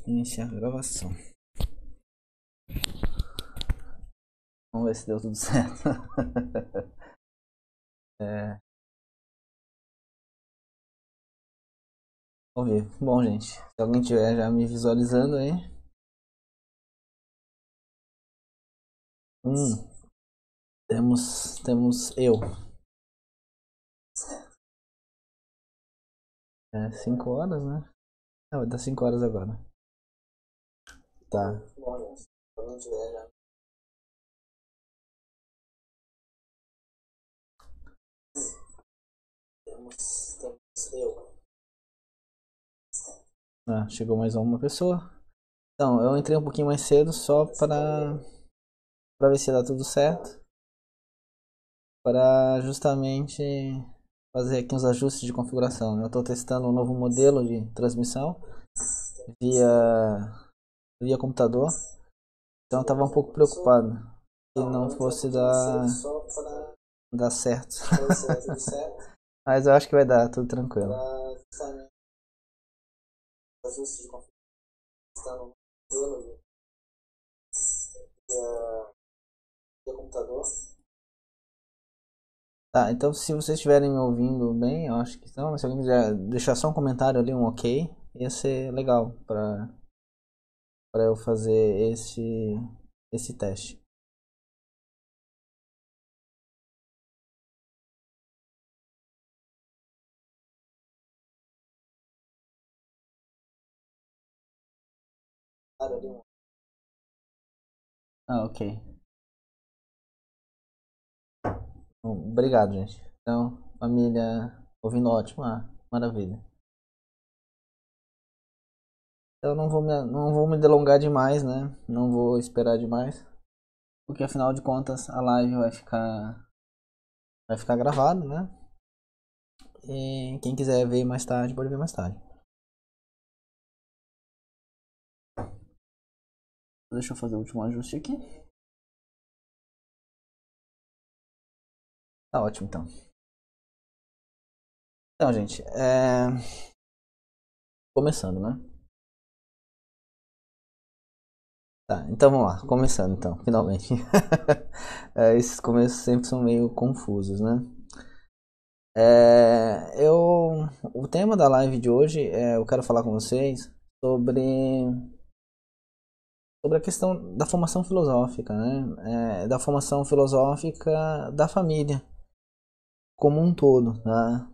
Iniciar a gravação. Vamos ver se deu tudo certo. Vamos ver. Bom, gente, se alguém tiver já me visualizando aí. Temos eu. 5 horas, né? Não, vai dar 5 horas agora. Tá. Bom, gente, se alguém tiver já. Temos eu. Chegou mais uma pessoa. Então, eu entrei um pouquinho mais cedo só para ver se dá tudo certo. Para justamente fazer aqui uns ajustes de configuração. Eu estou testando um novo modelo de transmissão via computador. Então eu estava um pouco preocupado que não fosse dar certo. Mas eu acho que vai dar tudo tranquilo. Ajuste de configuração via computador. Tá, então se vocês estiverem me ouvindo bem, eu acho que estão, mas se alguém quiser deixar só um comentário ali, um ok, ia ser legal para eu fazer esse teste. Ok. Bom, obrigado, gente. Então, família ouvindo ótimo, maravilha. Eu não vou me delongar demais, né? Não vou esperar demais, porque afinal de contas a live vai ficar gravado, né? E quem quiser ver mais tarde pode ver mais tarde. Deixa eu fazer o último ajuste aqui. Tá ótimo, então. Então, gente, começando, né? Tá, então vamos lá, começando então, finalmente. Esses começos sempre são meio confusos, né? O tema da live de hoje eu quero falar com vocês sobre a questão da formação filosófica, né? Da formação filosófica da família como um todo, né?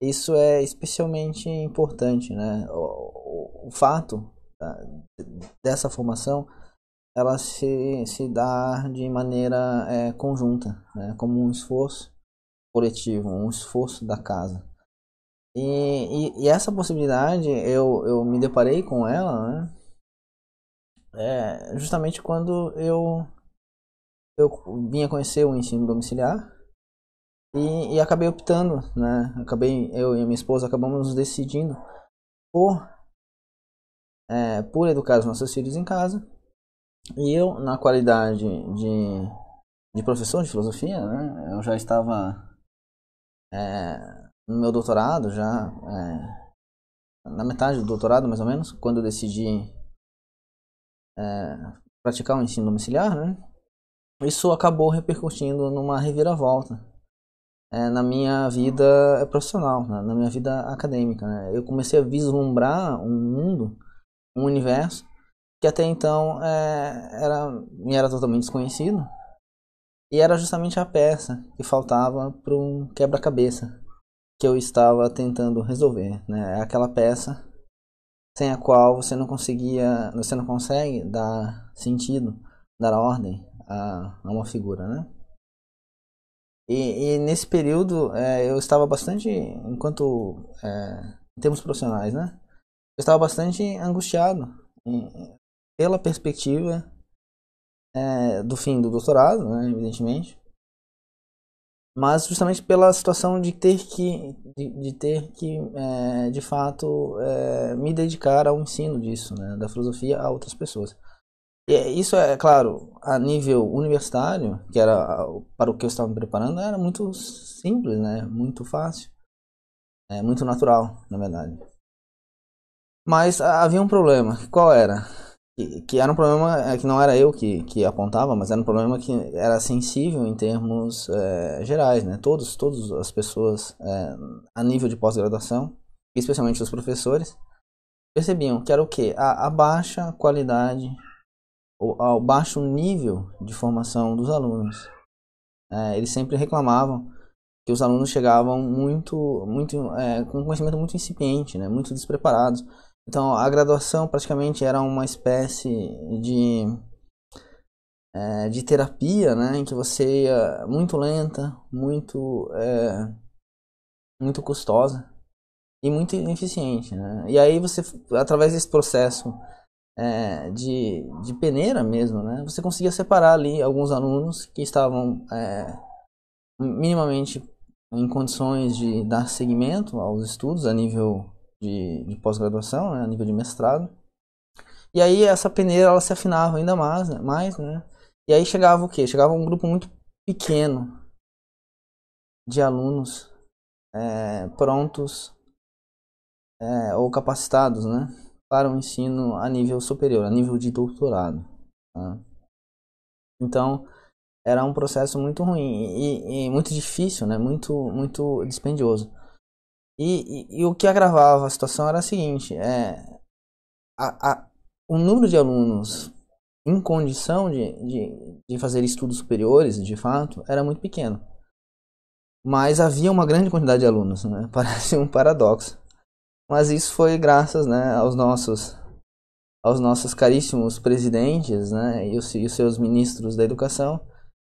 Isso é especialmente importante, né? O fato, tá, dessa formação ela se dá de maneira conjunta, né? Como um esforço coletivo, um esforço da casa. E essa possibilidade eu me deparei com ela, né? Justamente quando eu vinha conhecer o ensino domiciliar e acabei optando, né? Eu e a minha esposa acabamos nos decidindo por, por educar os nossos filhos em casa. E eu, na qualidade de professor de filosofia, né? Eu já estava no meu doutorado, já na metade do doutorado mais ou menos, quando eu decidi praticar o ensino domiciliar, né? Isso acabou repercutindo numa reviravolta na minha vida profissional, na minha vida acadêmica, né? Eu comecei a vislumbrar um mundo, um universo que até então me era totalmente desconhecido e era justamente a peça que faltava para um quebra-cabeça que eu estava tentando resolver, né? É aquela peça sem a qual você não consegue dar sentido, dar ordem a uma figura, né? E nesse período eu estava bastante, em termos profissionais, né? Eu estava bastante angustiado pela perspectiva do fim do doutorado, né, evidentemente, mas justamente pela situação de ter que de fato me dedicar ao ensino disso, né, da filosofia a outras pessoas. E isso é claro, a nível universitário, que era para o que eu estava me preparando, era muito simples, né, muito fácil, muito natural, na verdade. Mas havia um problema. Qual era? Que era um problema que não era eu que apontava, mas era um problema que era sensível em termos gerais, né? Todas as pessoas a nível de pós-graduação, especialmente os professores, percebiam que era o quê? A baixa qualidade, o baixo nível de formação dos alunos. Eles sempre reclamavam que os alunos chegavam com um conhecimento muito incipiente, né? Muito despreparados. Então, a graduação praticamente era uma espécie de terapia, né, em que você ia muito lenta, muito custosa e muito ineficiente, né? E aí você, através desse processo de peneira mesmo, né, você conseguia separar ali alguns alunos que estavam minimamente em condições de dar seguimento aos estudos a nível de pós-graduação, né, a nível de mestrado. E aí essa peneira ela se afinava ainda mais, né? E aí chegava o quê? Chegava um grupo muito pequeno de alunos prontos ou capacitados, né, para o ensino a nível superior, a nível de doutorado. Tá? Então era um processo muito ruim e muito difícil, né? Muito dispendioso. E o que agravava a situação era o seguinte: o número de alunos em condição de fazer estudos superiores, de fato, era muito pequeno. Mas havia uma grande quantidade de alunos, né? Parece um paradoxo. Mas isso foi graças, né, aos nossos caríssimos presidentes, né, e os seus ministros da educação,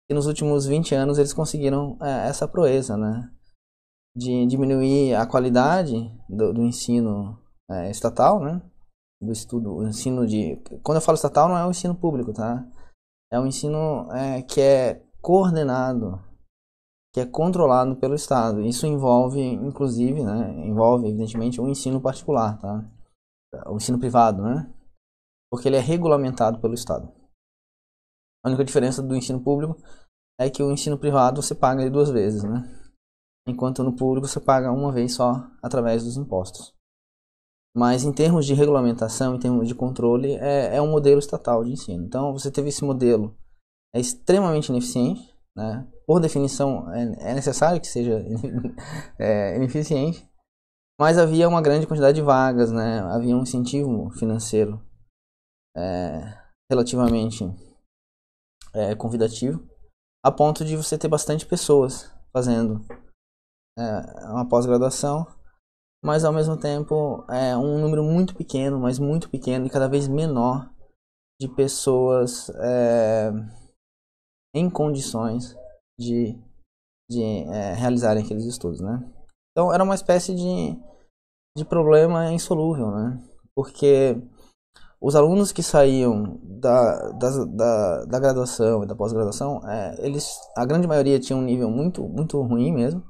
que nos últimos 20 anos eles conseguiram essa proeza, né, de diminuir a qualidade do ensino estatal, né, o ensino de... Quando eu falo estatal, não é o ensino público, tá? É um ensino que é coordenado, que é controlado pelo Estado. Isso envolve, inclusive, né, evidentemente, o ensino particular, tá? O ensino privado, né? Porque ele é regulamentado pelo Estado. A única diferença do ensino público é que o ensino privado você paga ele 2 vezes, né? Enquanto no público você paga uma vez só através dos impostos. Mas em termos de regulamentação, em termos de controle, é um modelo estatal de ensino. Então você teve esse modelo extremamente ineficiente, né? Por definição é necessário que seja ineficiente, mas havia uma grande quantidade de vagas, né? Havia um incentivo financeiro relativamente convidativo, a ponto de você ter bastante pessoas fazendo uma pós-graduação, mas ao mesmo tempo um número muito pequeno, mas muito pequeno e cada vez menor de pessoas em condições de realizarem aqueles estudos, né? Então era uma espécie de problema insolúvel, né? Porque os alunos que saíam da graduação e da pós-graduação, a grande maioria tinha um nível muito ruim mesmo,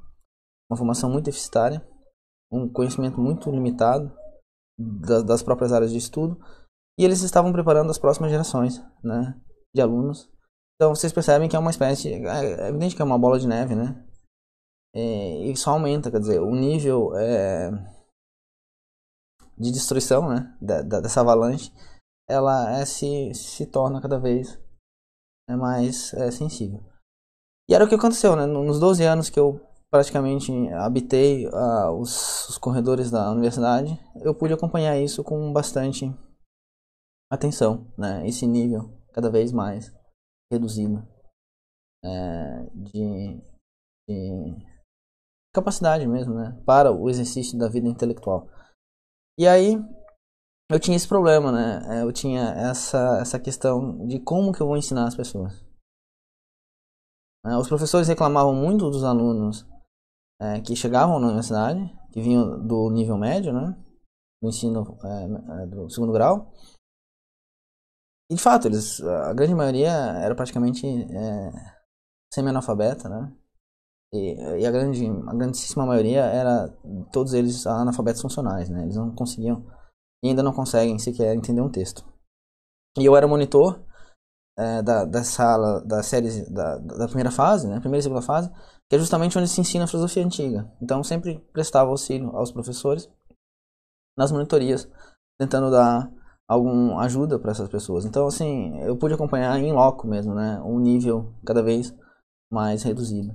uma formação muito deficitária, um conhecimento muito limitado das próprias áreas de estudo, e eles estavam preparando as próximas gerações, né, de alunos. Então vocês percebem que é uma espécie, é evidente que é uma bola de neve, né, e só aumenta, quer dizer, o nível de destruição, né, dessa avalanche, ela se torna cada vez mais sensível. E era o que aconteceu, né, nos 12 anos que eu praticamente habitei os corredores da universidade, eu pude acompanhar isso com bastante atenção, né, esse nível cada vez mais reduzido de capacidade mesmo, né, para o exercício da vida intelectual. E aí eu tinha esse problema, né, eu tinha essa questão de como que eu vou ensinar as pessoas. Os professores reclamavam muito dos alunos que chegavam na universidade, que vinham do nível médio, né, do ensino do segundo grau. E de fato, a grande maioria era praticamente semi-analfabeta, né? E a grandíssima maioria era todos eles analfabetos funcionais, né? Eles não conseguiam e ainda não conseguem sequer entender um texto. E eu era monitor da sala, da série da primeira fase, né? Primeira e segunda fase, que é justamente onde se ensina a filosofia antiga. Então sempre prestava auxílio aos professores nas monitorias tentando dar alguma ajuda para essas pessoas. Então, assim, eu pude acompanhar em loco mesmo, né, um nível cada vez mais reduzido,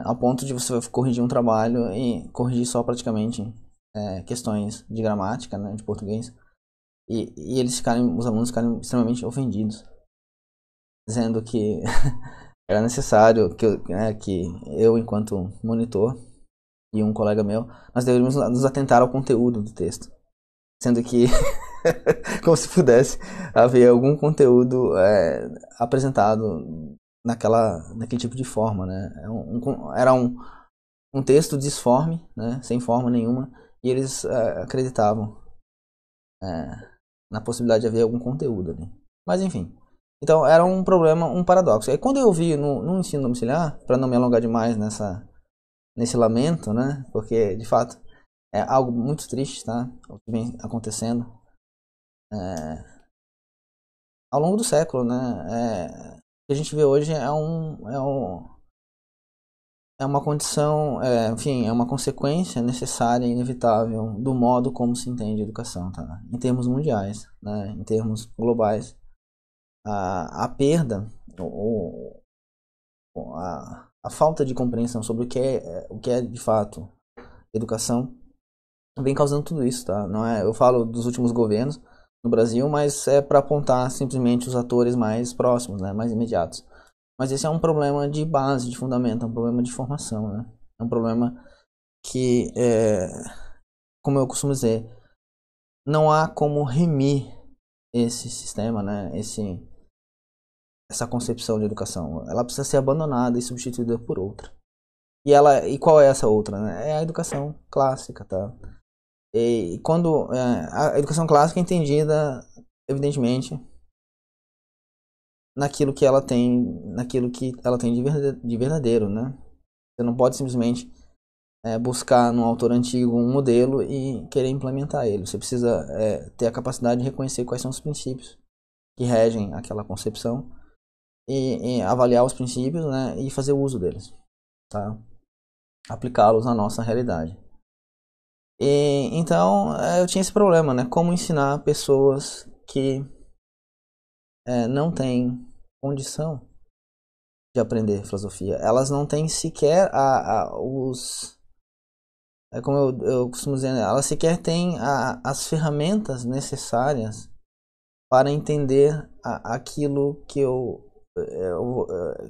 ao ponto de você corrigir um trabalho e corrigir só praticamente questões de gramática, né, de português, e os alunos ficarem extremamente ofendidos, dizendo que era necessário que eu, enquanto monitor, e um colega meu, nós deveríamos nos atentar ao conteúdo do texto, sendo que como se pudesse haver algum conteúdo apresentado naquele tipo de forma, né? Era um texto disforme, né? Sem forma nenhuma, e eles acreditavam na possibilidade de haver algum conteúdo ali. Mas enfim, então era um problema, um paradoxo. E quando eu vi no ensino domiciliar, para não me alongar demais nesse lamento, né? Porque de fato é algo muito triste, tá? O que vem acontecendo ao longo do século, né? O que a gente vê hoje é uma condição, enfim, é uma consequência necessária e inevitável do modo como se entende a educação, tá? Em termos mundiais, né? Em termos globais, a perda, a falta de compreensão sobre o que é de fato educação vem causando tudo isso, tá? Não é, eu falo dos últimos governos no Brasil, mas é para apontar simplesmente os atores mais próximos, né, mais imediatos. Mas esse é um problema de base, de fundamento, é um problema de formação, né? É um problema que, como eu costumo dizer, não há como remir esse sistema, né? Essa concepção de educação. Ela precisa ser abandonada e substituída por outra. E qual é essa outra, né? É a educação clássica, tá? E quando a educação clássica é entendida, evidentemente, naquilo que ela tem de verdadeiro, né? Você não pode simplesmente buscar no autor antigo um modelo e querer implementar ele. Você precisa ter a capacidade de reconhecer quais são os princípios que regem aquela concepção e avaliar os princípios, né? E fazer uso deles, tá? Aplicá-los na nossa realidade. Então eu tinha esse problema, né? Como ensinar pessoas que não têm condição de aprender filosofia. Elas não têm sequer como eu costumo dizer, né? Elas sequer têm as ferramentas necessárias para entender aquilo que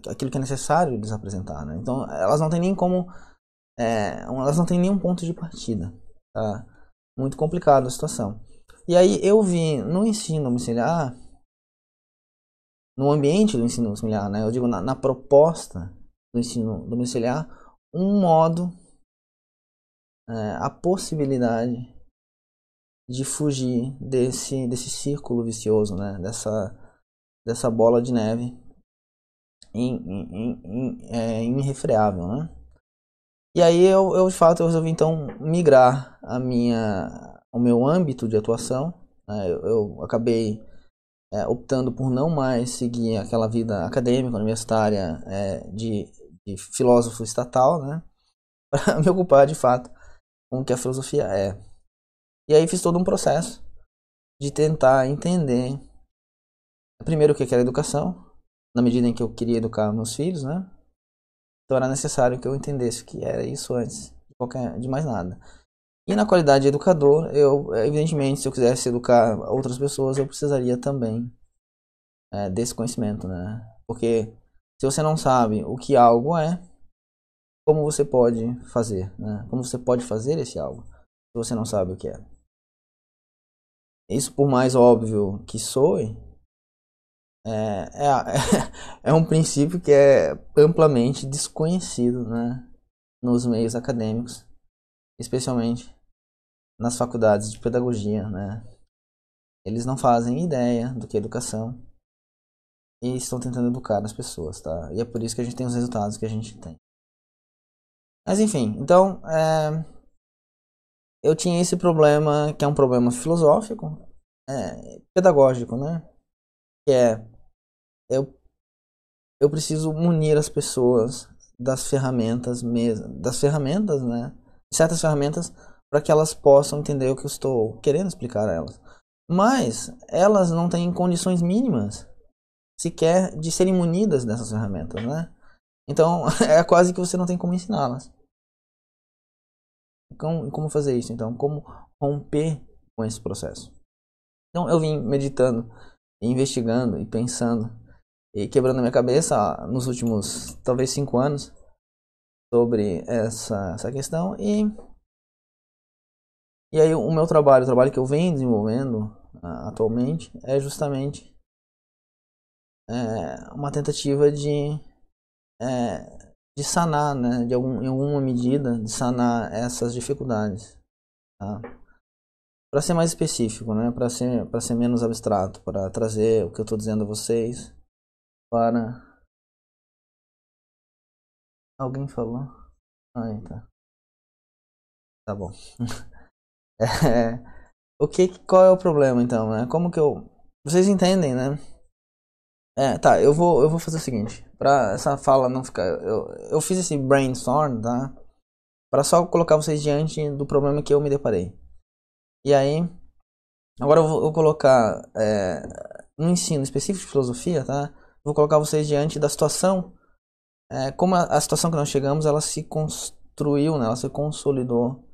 aquilo que é necessário lhes apresentar, né? Então elas não têm nem como elas não têm nenhum ponto de partida, tá? Muito complicada a situação. E aí eu vi no ensino domiciliar, no ambiente do ensino domiciliar, né? Eu digo na proposta do ensino domiciliar, um modo, a possibilidade de fugir desse círculo vicioso, né? Dessa bola de neve irrefreável, né? E aí eu de fato eu resolvi então migrar o meu âmbito de atuação, né? Eu acabei optando por não mais seguir aquela vida acadêmica, universitária, de filósofo estatal, né? Para me ocupar de fato com o que a filosofia é. E aí fiz todo um processo de tentar entender primeiro o que era educação, na medida em que eu queria educar meus filhos, né? Então era necessário que eu entendesse o que era isso antes de mais nada. E na qualidade de educador, evidentemente, se eu quisesse educar outras pessoas, eu precisaria também desse conhecimento, né? Porque se você não sabe o que algo é, como você pode fazer, né? Como você pode fazer esse algo, se você não sabe o que é? Isso, por mais óbvio que soe, é um princípio que é amplamente desconhecido, né? Nos meios acadêmicos, especialmente nas faculdades de pedagogia, né? Eles não fazem ideia do que é educação e estão tentando educar as pessoas, tá? E é por isso que a gente tem os resultados que a gente tem. Mas enfim, então eu tinha esse problema, que é um problema filosófico, pedagógico, né? Que eu, eu preciso munir as pessoas das ferramentas mesmo, das ferramentas, né? Certas ferramentas para que elas possam entender o que eu estou querendo explicar a elas. Mas elas não têm condições mínimas sequer de serem munidas dessas ferramentas, né? Então é quase que você não tem como ensiná-las. Como fazer isso então? Como romper com esse processo? Então eu vim meditando, investigando e pensando e quebrando a minha cabeça nos últimos talvez 5 anos sobre essa questão e aí o meu trabalho, o trabalho que eu venho desenvolvendo atualmente é justamente uma tentativa de sanar, né, em alguma medida, de sanar essas dificuldades, tá? Para ser mais específico, né, para ser menos abstrato, para trazer o que eu estou dizendo a vocês para... Alguém falou? Aí, tá bom. Qual é o problema então, né? Como que eu... Vocês entendem, né? Tá, eu vou fazer o seguinte, pra essa fala não ficar... Eu fiz esse brainstorm, tá? Pra só colocar vocês diante do problema que eu me deparei. E aí, agora eu vou colocar no ensino específico de filosofia, tá? Vou colocar vocês diante da situação, como a situação que nós chegamos, ela se construiu, né? Ela se consolidou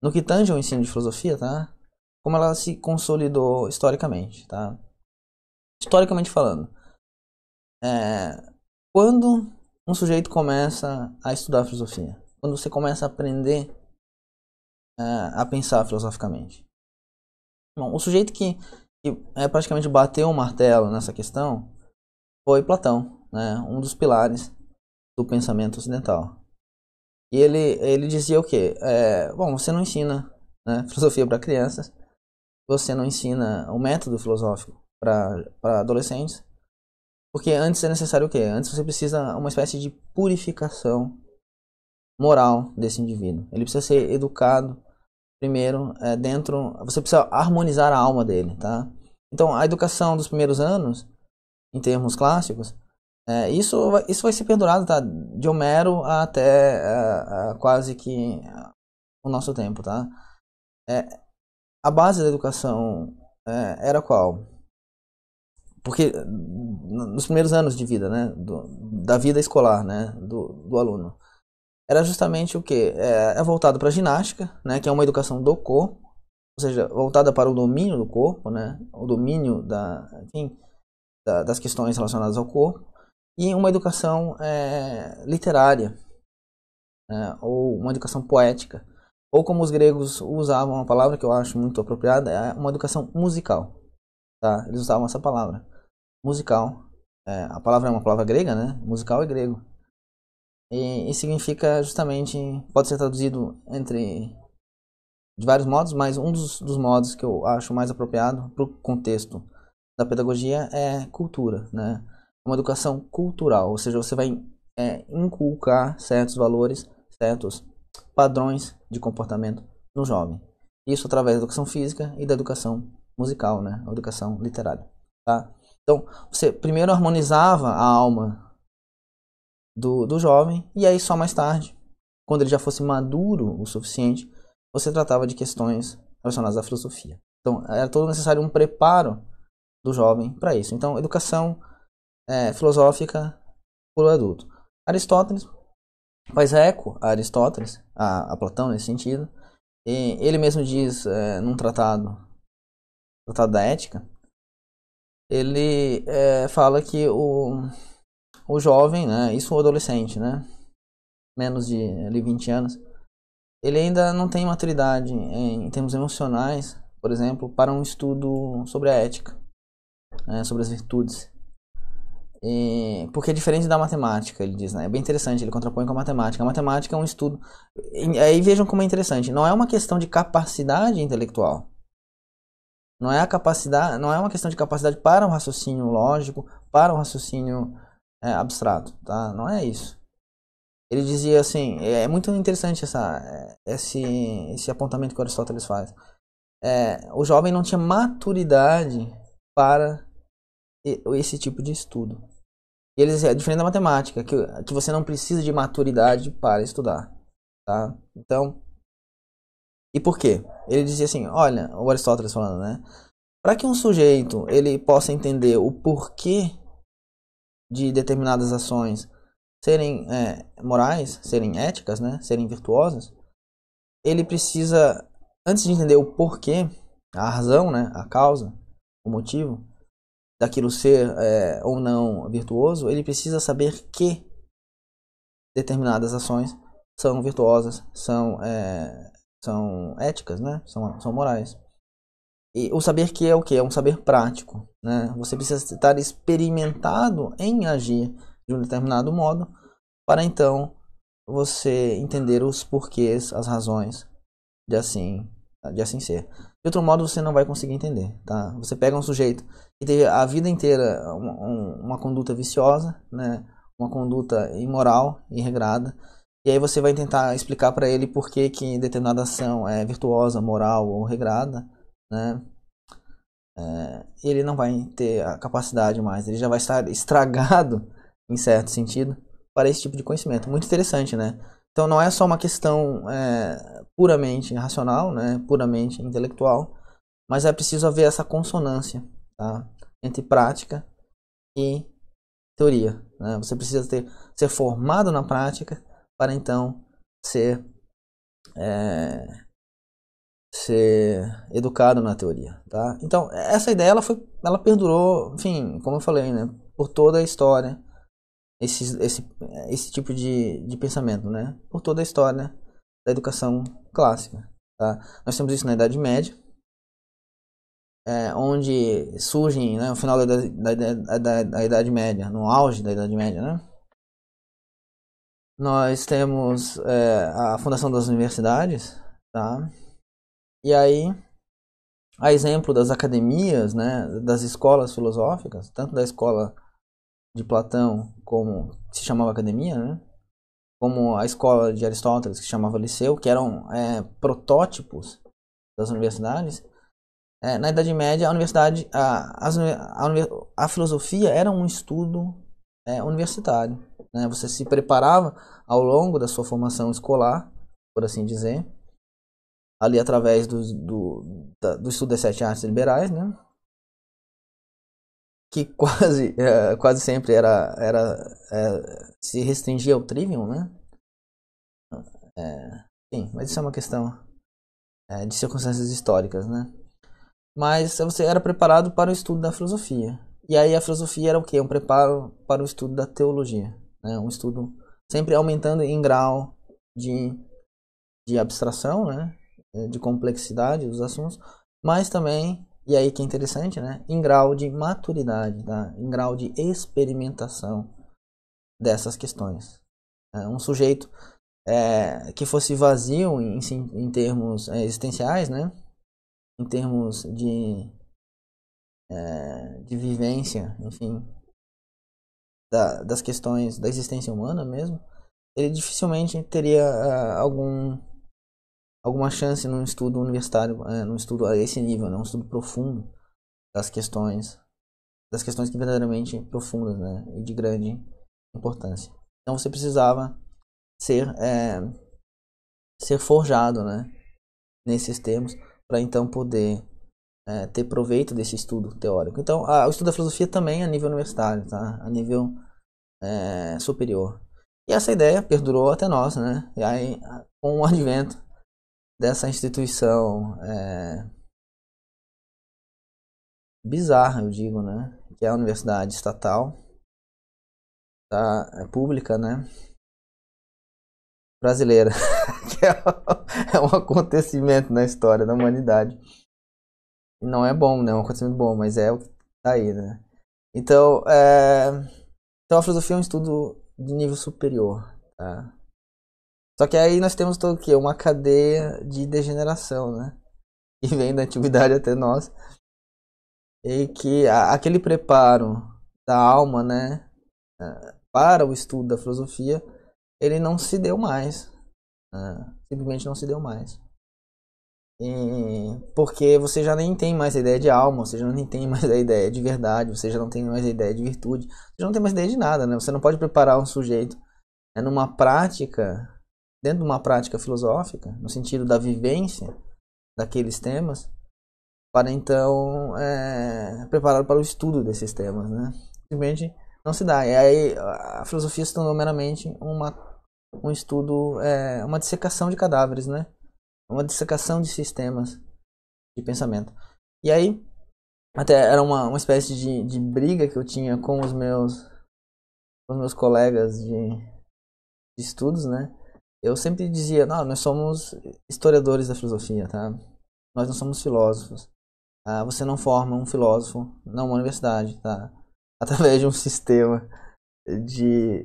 no que tange ao ensino de filosofia, tá? Como ela se consolidou historicamente, tá? Historicamente falando, quando um sujeito começa a estudar filosofia, quando você começa a aprender a pensar filosoficamente. Bom, o sujeito que praticamente bateu o martelo nessa questão foi Platão, né? Um dos pilares do pensamento ocidental. E ele dizia o quê? Bom, você não ensina, né, filosofia para crianças, você não ensina o método filosófico para adolescentes, porque antes é necessário o quê? Antes você precisa uma espécie de purificação moral desse indivíduo. Ele precisa ser educado primeiro você precisa harmonizar a alma dele, tá? Então a educação dos primeiros anos, em termos clássicos, isso vai ser perdurado, tá? De Homero até quase que o nosso tempo, tá? A base da educação era qual? Porque nos primeiros anos de vida, né, da vida escolar, né, do aluno, era justamente o que? Voltado para a ginástica, né, que é uma educação do corpo, ou seja, voltada para o domínio do corpo, né, o domínio das questões relacionadas ao corpo, e uma educação literária, né, ou uma educação poética, ou como os gregos usavam uma palavra que eu acho muito apropriada, é uma educação musical, tá? Eles usavam essa palavra, musical. A palavra é uma palavra grega, né? Musical é grego. E significa justamente, pode ser traduzido de vários modos, mas um dos modos que eu acho mais apropriado para o contexto da pedagogia é cultura, né? Uma educação cultural, ou seja, você vai inculcar certos valores, certos padrões de comportamento no jovem. Isso através da educação física e da educação musical, né? A educação literária, tá? Então, você primeiro harmonizava a alma do jovem, e aí só mais tarde, quando ele já fosse maduro o suficiente, você tratava de questões relacionadas à filosofia. Então, era todo necessário um preparo do jovem para isso. Então, educação filosófica para o adulto. Aristóteles faz eco a Aristóteles, a Platão nesse sentido, e ele mesmo diz num tratado da Ética, ele fala que o jovem, né, isso o adolescente, né, menos de ali, 20 anos, ele ainda não tem maturidade em termos emocionais, por exemplo, para um estudo sobre a ética, sobre as virtudes. Porque é diferente da matemática, ele diz, né? É bem interessante, ele contrapõe com a matemática. A matemática é um estudo... Aí vejam como é interessante. Não é uma questão de capacidade intelectual. Não é uma questão de capacidade para um raciocínio lógico, para um raciocínio abstrato, tá? Não é isso. Ele dizia assim, é muito interessante esse apontamento que Aristóteles faz. O jovem não tinha maturidade para esse tipo de estudo. E ele dizia, é diferente da matemática, que você não precisa de maturidade para estudar, tá? Então, E por quê? Ele dizia assim, olha, o Aristóteles falando, né? Para que um sujeito ele possa entender o porquê de determinadas ações serem morais, serem éticas, né? Serem virtuosas, ele precisa, antes de entender o porquê, a razão, né? A causa, o motivo daquilo ser ou não virtuoso, ele precisa saber que determinadas ações são virtuosas, são éticas, né? São morais. E o saber que é o que? É um saber prático, né? Você precisa estar experimentado em agir de um determinado modo para então você entender os porquês, as razões de assim ser. De outro modo você não vai conseguir entender, tá? Você pega um sujeito que teve a vida inteira uma conduta viciosa, né? Uma conduta imoral, irregrada, e aí você vai tentar explicar para ele por que que determinada ação é virtuosa, moral ou regrada, né? Ele não vai ter a capacidade mais, ele já vai estar estragado, em certo sentido, para esse tipo de conhecimento. Muito interessante, né? Então não é só uma questão puramente racional, né? Puramente intelectual, mas é preciso haver essa consonância, tá? Entre prática e teoria, né? Você precisa ser formado na prática para então ser educado na teoria, tá? Então essa ideia ela perdurou, enfim, como eu falei, né? Por toda a história, esse tipo de pensamento, né? Por toda a história da educação clássica, tá? Nós temos isso na Idade Média, onde surgem, né, no final da Idade Média, no auge da Idade Média, né? Nós temos a fundação das universidades, tá? E aí, a exemplo das academias, né, das escolas filosóficas, tanto da escola de Platão, como se chamava academia, né, como a escola de Aristóteles, que se chamava liceu, que eram protótipos das universidades. Na Idade Média, a universidade, a filosofia era um estudo universitário, né? Você se preparava ao longo da sua formação escolar, por assim dizer, ali através do estudo das 7 artes liberais, né? Que quase sempre se restringia ao trivium, né? Sim, mas isso é uma questão de circunstâncias históricas, né? Mas você era preparado para o estudo da filosofia. E aí a filosofia era o quê? Um preparo para o estudo da teologia, né? Um estudo sempre aumentando em grau de abstração, né? De complexidade dos assuntos, mas também, e aí que é interessante, né? Em grau de maturidade, tá? Em grau de experimentação dessas questões. Um sujeito que fosse vazio em termos existenciais, né? Em termos de vivência, enfim, das questões da existência humana mesmo, ele dificilmente teria alguma chance num estudo universitário, num estudo a esse nível, né? Um estudo profundo das questões que verdadeiramente profundas, né? E de grande importância. Então você precisava ser forjado, né? Nesses termos, para então poder ter proveito desse estudo teórico. Então, o estudo da filosofia também é a nível universitário, tá? A nível superior. E essa ideia perdurou até nós, né? E aí, com o advento dessa instituição bizarra, eu digo, né? Que é a universidade estatal, pública, né? Brasileira, que é um acontecimento na história da humanidade. Não é bom, né? É um acontecimento bom, mas é o que tá aí, né? Então, a filosofia é um estudo de nível superior, tá? Só que aí nós temos todo o quê? Uma cadeia de degeneração, né? Que vem da antiguidade até nós. E que aquele preparo da alma, né? Para o estudo da filosofia, ele não se deu mais. Simplesmente não se deu mais. Porque você já nem tem mais a ideia de alma, você já nem tem mais a ideia de verdade, você já não tem mais a ideia de virtude, você já não tem mais ideia de nada, né? Você não pode preparar um sujeito numa prática, dentro de uma prática filosófica, no sentido da vivência daqueles temas para então prepará-lo para o estudo desses temas, né? Simplesmente não se dá. E aí a filosofia se tornou meramente um estudo, uma dissecação de cadáveres, né? Uma dissecação de sistemas de pensamento. E aí até era uma espécie de briga que eu tinha com os meus colegas de estudos, né? Eu sempre dizia, não, nós somos historiadores da filosofia, tá? Nós não somos filósofos. Você não forma um filósofo numa universidade, tá? Através de um sistema de,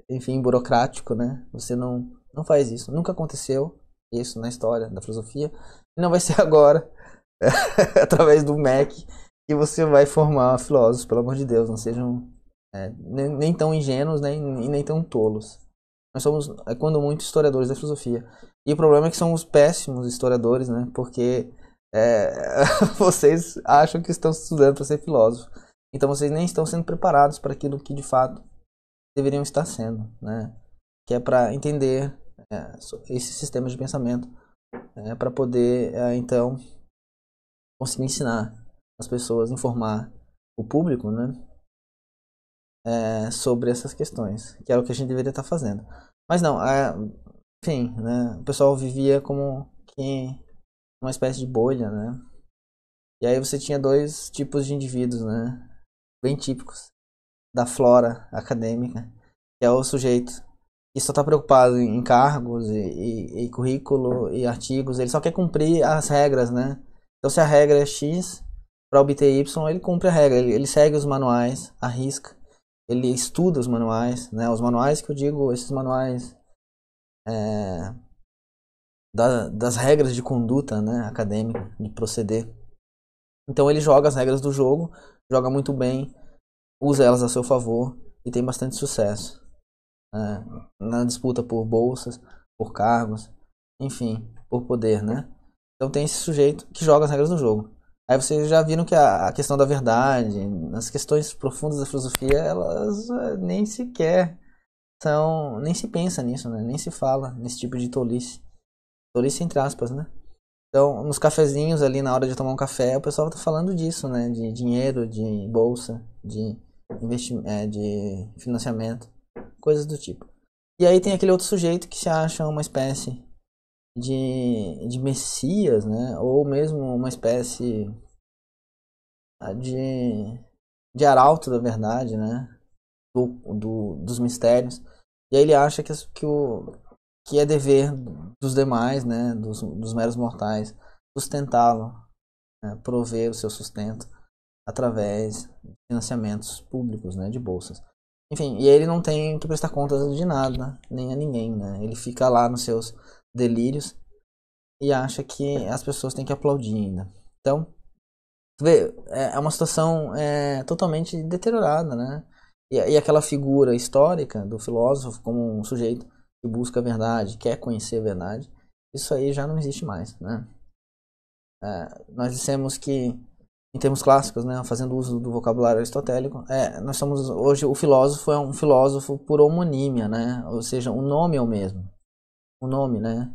enfim, burocrático, né? Você não faz isso. Nunca aconteceu isso na história da filosofia. E não vai ser agora, através do MEC, que você vai formar filósofos, pelo amor de Deus. Não sejam nem tão ingênuos, nem tão tolos. Nós somos, quando muito, historiadores da filosofia. E o problema é que somos péssimos historiadores, né? Porque vocês acham que estão estudando para ser filósofo. Então vocês nem estão sendo preparados para aquilo que de fato deveriam estar sendo, né? Que é para entender esses sistemas de pensamento, para poder então conseguir ensinar as pessoas, informar o público, né? Sobre essas questões, que é o que a gente deveria estar fazendo. Mas não, enfim, né? O pessoal vivia como que uma espécie de bolha, né? E aí você tinha dois tipos de indivíduos, né? Bem típicos da flora acadêmica, que é o sujeito que só está preocupado em cargos e currículo e artigos, ele só quer cumprir as regras, né? Então se a regra é X, para obter Y, ele cumpre a regra, ele segue os manuais, à risca, ele estuda os manuais, né? Os manuais que eu digo, esses manuais das regras de conduta, né? Acadêmica, de proceder. Então ele joga as regras do jogo, joga muito bem, usa elas a seu favor e tem bastante sucesso na disputa por bolsas, por cargos, enfim, por poder, né? Então tem esse sujeito que joga as regras do jogo. Aí vocês já viram que a questão da verdade, as questões profundas da filosofia, elas nem sequer nem se pensa nisso, né? Nem se fala nesse tipo de tolice. Tolice entre aspas, né? Então, nos cafezinhos ali, na hora de tomar um café, o pessoal tá falando disso, né? De dinheiro, de bolsa, de investimento, de financiamento, coisas do tipo. E aí tem aquele outro sujeito que se acha uma espécie de messias, né? Ou mesmo uma espécie de arauto da verdade, né? Dos mistérios. E aí ele acha que é dever dos demais, né? Dos meros mortais, sustentá-lo, né? Prover o seu sustento através de financiamentos públicos, né? De bolsas. Enfim, e ele não tem que prestar contas de nada, nem a ninguém, né? Ele fica lá nos seus delírios e acha que as pessoas têm que aplaudir ainda. Então, vê, é uma situação totalmente deteriorada, né? E aquela figura histórica do filósofo como um sujeito que busca a verdade, quer conhecer a verdade, isso aí já não existe mais, né? Nós dissemos que, em termos clássicos, né, fazendo uso do vocabulário aristotélico, nós somos hoje, o filósofo é um filósofo por homonímia, né? Ou seja, o nome é o mesmo, o nome, né?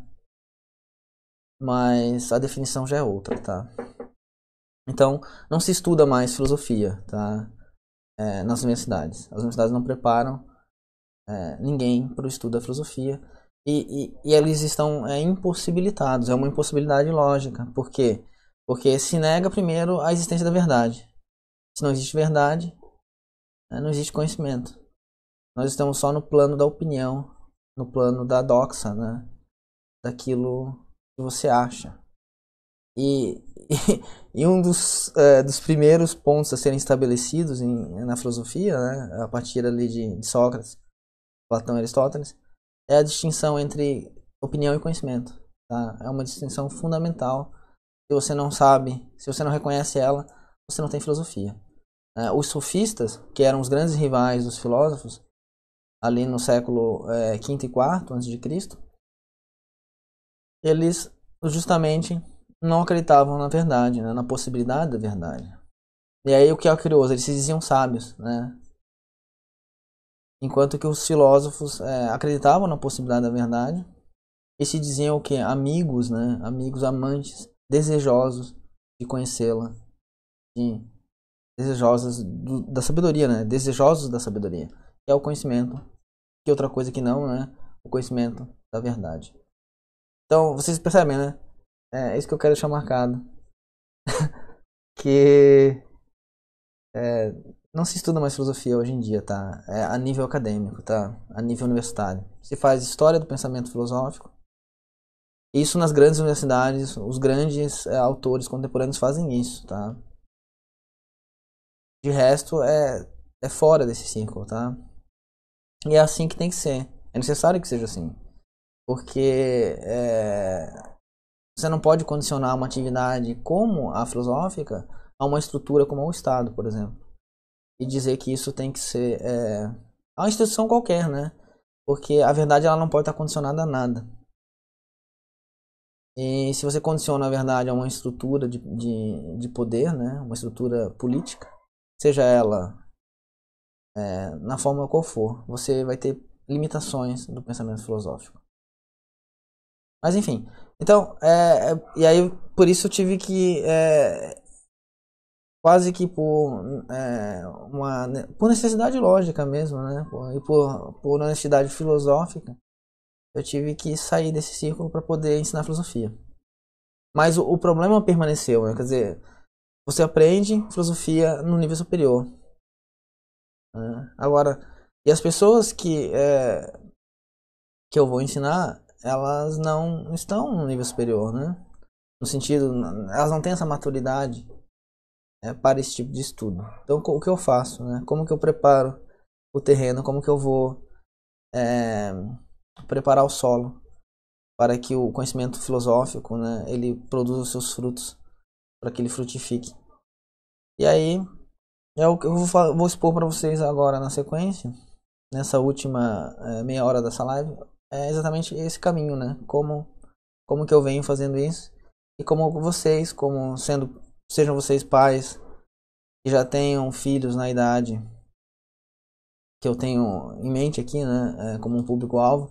Mas a definição já é outra, tá? Então, não se estuda mais filosofia, tá? Nas universidades. As universidades não preparam ninguém para o estudo da filosofia e eles estão impossibilitados. É uma impossibilidade lógica. Por quê? Porque se nega primeiro a existência da verdade. Se não existe verdade, não existe conhecimento. Nós estamos só no plano da opinião, no plano da doxa, né? Daquilo que você acha. E um dos primeiros pontos a serem estabelecidos na filosofia, né, a partir ali de Sócrates, Platão e Aristóteles, é a distinção entre opinião e conhecimento. Tá? É uma distinção fundamental. Se você não sabe, se você não reconhece ela, você não tem filosofia. Os sofistas, que eram os grandes rivais dos filósofos, ali no século V e IV a.C., eles justamente não acreditavam na verdade, né? Na possibilidade da verdade. E aí o que é curioso, eles se diziam sábios, né? Enquanto que os filósofos acreditavam na possibilidade da verdade E se diziam o quê? Amigos, né? Amigos, amantes, desejosos de conhecê-la, de, desejosos da sabedoria, né? Desejosos da sabedoria, que é o conhecimento, que outra coisa que não, né? O conhecimento da verdade. Então, vocês percebem, né? É isso que eu quero deixar marcado. Que não se estuda mais filosofia hoje em dia, tá? É a nível acadêmico, tá? A nível universitário. Se faz história do pensamento filosófico. Isso nas grandes universidades, os grandes autores contemporâneos fazem isso, tá? De resto, é fora desse círculo, tá? E é assim que tem que ser. É necessário que seja assim. Porque você não pode condicionar uma atividade como a filosófica a uma estrutura como o Estado, por exemplo. E dizer que isso tem que ser a uma instituição qualquer, né? Porque a verdade ela não pode estar condicionada a nada. E se você condiciona a verdade a uma estrutura de poder, né? Uma estrutura política, seja ela na forma qual for, você vai ter limitações do pensamento filosófico. Mas enfim, então, e aí por isso eu tive que quase que por necessidade lógica mesmo, né? E por honestidade filosófica, eu tive que sair desse círculo para poder ensinar filosofia. Mas o problema permaneceu, né? Quer dizer, você aprende filosofia no nível superior, né? Agora, e as pessoas que eu vou ensinar, elas não estão no nível superior, né? No sentido, elas não têm essa maturidade para esse tipo de estudo. Então, o que eu faço, né? Como que eu preparo o terreno? Como que eu vou preparar o solo para que o conhecimento filosófico, né, ele produza os seus frutos, para que ele frutifique? E aí, é o que eu vou expor para vocês agora na sequência, nessa última meia hora dessa live, é exatamente esse caminho, né? Como que eu venho fazendo isso e como vocês, sejam vocês pais que já tenham filhos na idade que eu tenho em mente aqui, né, como um público-alvo,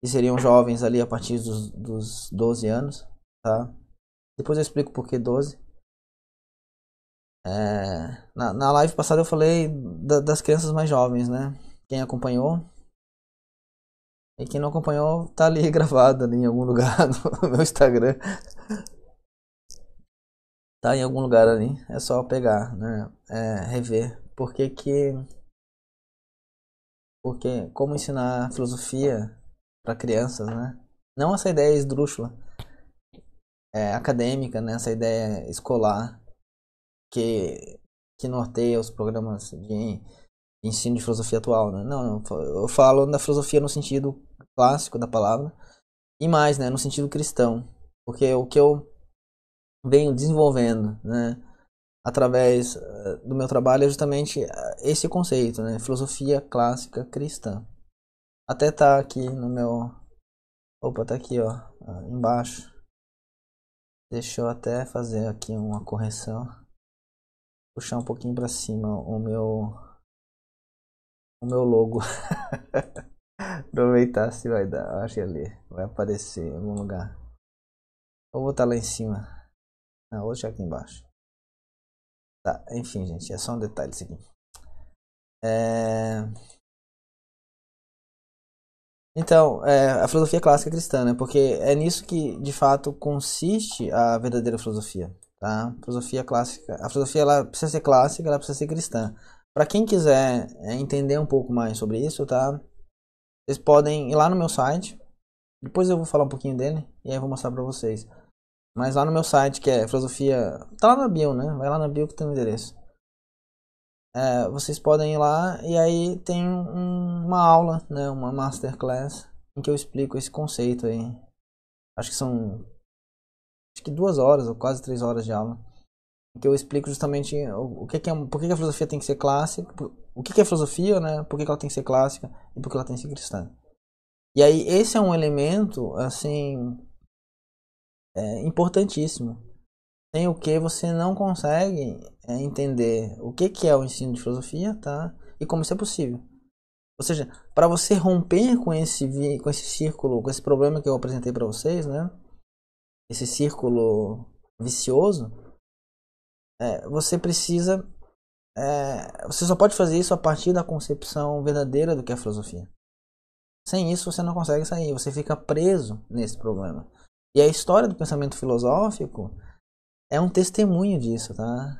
que seriam jovens ali a partir dos 12 anos, tá? Depois eu explico por que 12. Na live passada eu falei das crianças mais jovens, né? Quem acompanhou e quem não acompanhou tá ali gravado ali em algum lugar no meu Instagram. Tá em algum lugar ali, é só pegar, né? Rever. Porque como ensinar filosofia para crianças, né? Não essa ideia esdrúxula, acadêmica, né? Essa ideia escolar que, que norteia os programas de ensino de filosofia atual, né? Não, eu falo da filosofia no sentido clássico da palavra e mais, né? No sentido cristão, porque o que eu venho desenvolvendo, né? Através do meu trabalho é justamente esse conceito, né? Filosofia clássica cristã. Até tá aqui no meu... Opa, tá aqui, ó, embaixo. Deixa eu até fazer aqui uma correção. Puxar um pouquinho para cima o meu logo. Aproveitar se vai dar. Acho que ali vai aparecer em algum lugar. Vou botar lá em cima. Não, vou deixar aqui embaixo. Tá, enfim, gente, é só um detalhe isso aqui. Então, a filosofia clássica cristã, né? Porque é nisso que, de fato, consiste a verdadeira filosofia, tá? A filosofia ela precisa ser clássica, ela precisa ser cristã. Para quem quiser entender um pouco mais sobre isso, tá? Vocês podem ir lá no meu site. Depois eu vou falar um pouquinho dele e aí eu vou mostrar para vocês. Mas lá no meu site, que é filosofia... Tá lá na bio, né? Vai lá na bio que tem o endereço. Vocês podem ir lá e aí tem uma aula, né, uma masterclass em que eu explico esse conceito aí. Acho que são 2 horas ou quase 3 horas de aula, em que eu explico justamente por que a filosofia tem que ser clássica, o que é filosofia, né, por que ela tem que ser clássica e por que ela tem que ser cristã. E aí esse é um elemento assim importantíssimo. Sem o que você não consegue entender o que é o ensino de filosofia, tá? E como isso é possível. Ou seja, para você romper com esse círculo, com esse problema que eu apresentei para vocês, né? Esse círculo vicioso, você precisa, você só pode fazer isso a partir da concepção verdadeira do que é a filosofia. Sem isso você não consegue sair, você fica preso nesse problema. E a história do pensamento filosófico é um testemunho disso, tá?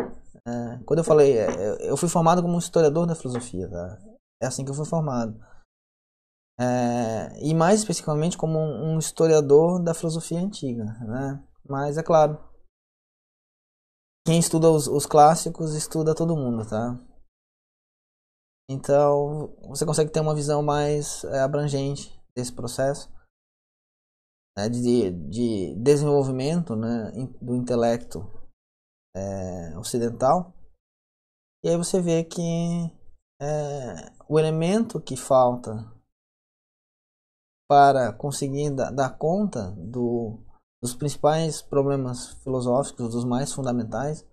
Quando eu falei, eu fui formado como um historiador da filosofia, tá? É assim que eu fui formado. E mais especificamente como um historiador da filosofia antiga, né? Mas é claro, quem estuda os clássicos estuda todo mundo, tá? Então você consegue ter uma visão mais abrangente desse processo, né, de desenvolvimento, né, do intelecto ocidental. E aí você vê que o elemento que falta para conseguir dar conta dos principais problemas filosóficos, dos mais fundamentais,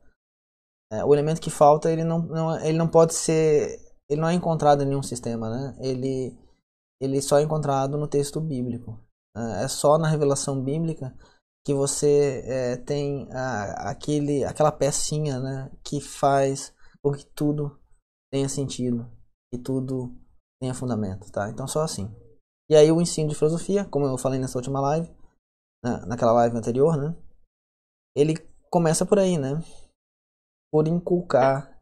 o elemento que falta ele não pode ser, ele não é encontrado em nenhum sistema, né? Ele só é encontrado no texto bíblico. É só na revelação bíblica que você tem aquela pecinha, né, que faz com que tudo tenha sentido e tudo tenha fundamento, tá? Então só assim. E aí o ensino de filosofia, como eu falei nessa última live, naquela live anterior, né? Ele começa por aí, né? Por inculcar,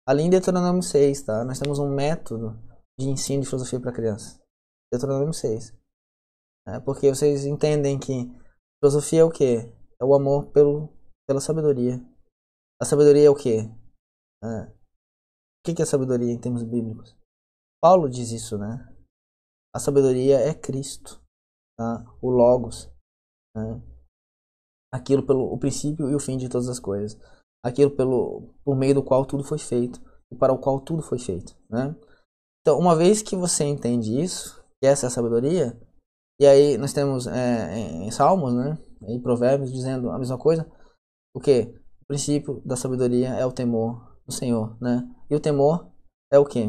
ali em Deuteronômio 6, tá? Nós temos um método de ensino de filosofia para crianças. Deuteronômio 6. Porque vocês entendem que filosofia é o quê? É o amor pela sabedoria. A sabedoria é o quê? O que é sabedoria em termos bíblicos? Paulo diz isso, né? A sabedoria é Cristo, tá? O Logos, né? Aquilo pelo o princípio e o fim de todas as coisas. Aquilo por meio do qual tudo foi feito e para o qual tudo foi feito, né? Então, uma vez que você entende isso, que essa é a sabedoria, e aí nós temos em Salmos, né, em Provérbios, dizendo a mesma coisa, o que? O princípio da sabedoria é o temor do Senhor, né? E o temor é o que?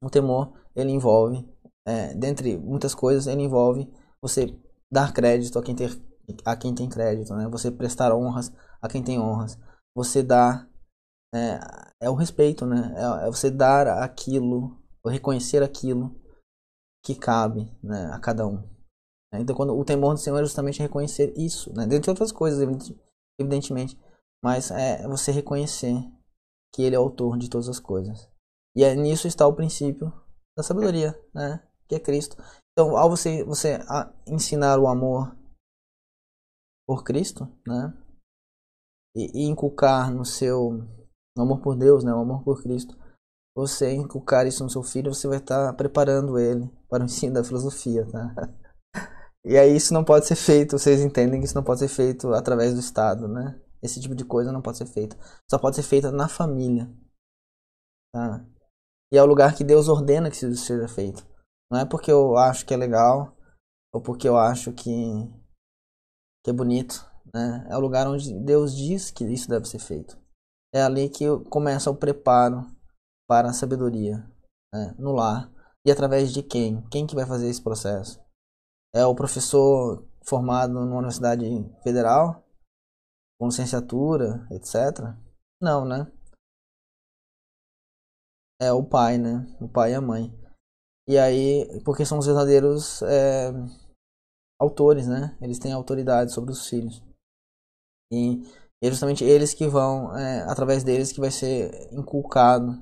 O temor, ele envolve, dentre muitas coisas, ele envolve você dar crédito a quem tem crédito, né? Você prestar honras a quem tem honras. Você dar o respeito, né? É você dar aquilo, reconhecer aquilo que cabe, né, a cada um. Então, quando o temor do Senhor é justamente reconhecer isso, né? Dentre outras coisas, evidentemente, mas é você reconhecer que Ele é o autor de todas as coisas. E nisso está o princípio da sabedoria, né? Que é Cristo. Então, ao você ensinar o amor por Cristo, né? E inculcar no amor por Deus, né? O amor por Cristo, você inculcar isso no seu filho, você vai estar preparando ele para o ensino da filosofia, tá? E aí isso não pode ser feito, vocês entendem que isso não pode ser feito através do Estado, né? Esse tipo de coisa não pode ser feito. Só pode ser feita na família, tá? E é o lugar que Deus ordena que isso seja feito. Não é porque eu acho que é legal, ou porque eu acho que é bonito, né? É o lugar onde Deus diz que isso deve ser feito. É ali que começa o preparo para a sabedoria, né? No lar. E através de quem? Quem que vai fazer esse processo? É o professor formado numa universidade federal, com licenciatura, etc. Não, né? É o pai, né? O pai e a mãe. E aí, porque são os verdadeiros autores, né? Eles têm autoridade sobre os filhos. E é justamente eles que vão, através deles que vai ser inculcado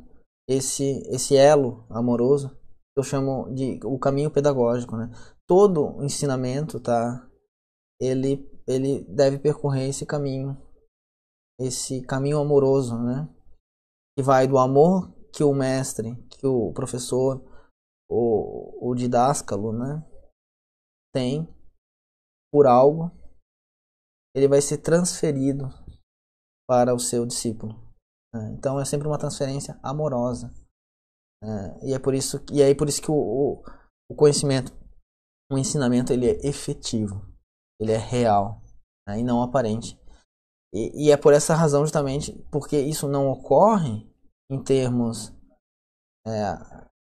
esse elo amoroso, que eu chamo de o caminho pedagógico, né? Todo ensinamento, tá? Ele deve percorrer esse caminho amoroso, né? Que vai do amor que o mestre, que o professor, o didáscalo, né, tem por algo, ele vai ser transferido para o seu discípulo, né? Então é sempre uma transferência amorosa, né? E é por isso que o conhecimento, o ensinamento, ele é efetivo, ele é real, né, e não aparente. E é por essa razão, justamente, porque isso não ocorre em termos